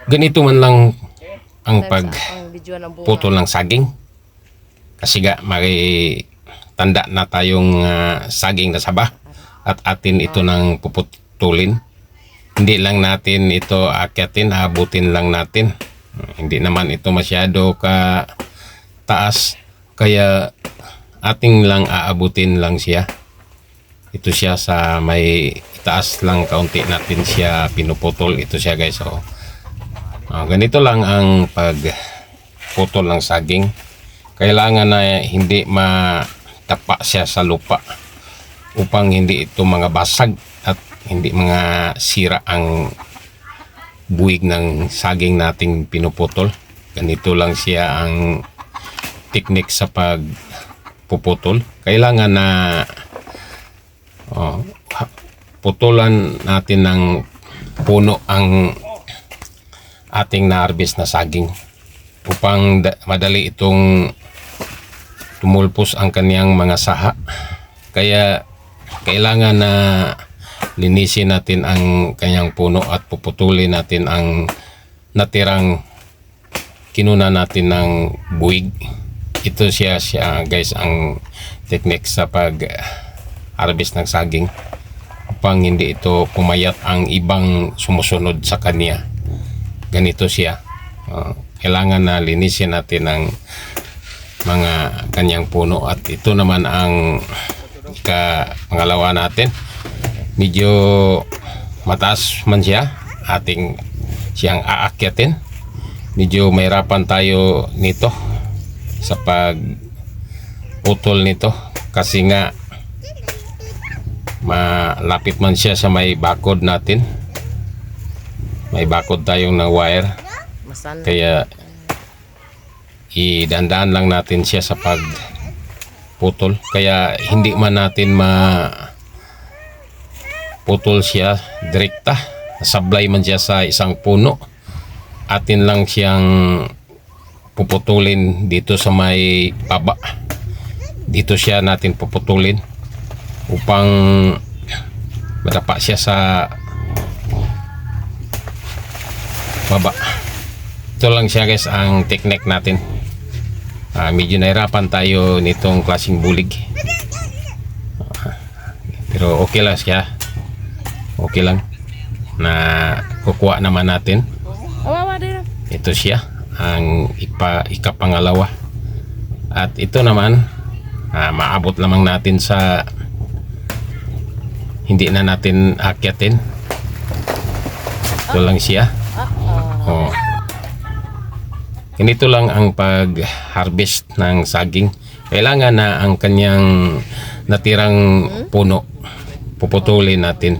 Ganito man lang ang Ang video ng bunga. pagputol ng saging. Kasi ga, may tanda na tayong saging na saba at atin ito nang puputulin. Hindi lang natin ito akyatin, abutin lang natin. Hindi naman ito masyado ka taas, kaya ating lang aabutin lang siya. Ito siya sa may taas lang kaunti natin siya pinuputol. Ito siya guys. So, ganito lang ang pagputol ng saging. Kailangan na hindi matapa siya sa lupa upang hindi ito mga basag at hindi mga sira ang buwig ng saging nating pinuputol. Ganito lang siya ang teknik sa pagpuputol. Kailangan na putulan natin ng puno ang ating na-harvest na saging upang madali itong tumulpos ang kaniyang mga saha. Kaya kailangan na linisin natin ang kanyang puno at puputulin natin ang natirang kinuna natin ng buwig. Ito siya guys ang technique sa pag harvest ng saging upang hindi ito pumayat ang ibang sumusunod sa kanya. Ganito siya. Kailangan na linisin natin ang mga kanyang puno at ito naman ang pangalawa natin. Medyo mataas man siya, ating siyang aakyatin. Medyo mahirapan tayo nito sa pagputol nito kasi nga malapit man siya sa may bakod natin. May bakod tayong ng wire, kaya idandaan lang natin siya sa pagputol. Kaya hindi man natin putol siya direkta, sablay man siya sa isang puno. Atin lang siyang puputulin dito sa may baba. Dito siya natin puputulin upang madapa siya sa baba. Ito lang siya guys ang technique natin. Medyo nahirapan tayo nitong klaseng bulig, pero okay lang siya. Okay lang na kukuha naman natin. Ito siya ang ikapangalawa at ito naman maabot lamang natin sa hindi na natin akyatin. Ito lang siya. Ganito lang ang pag-harvest ng saging. Kailangan na ang kanyang natirang puno puputulin natin.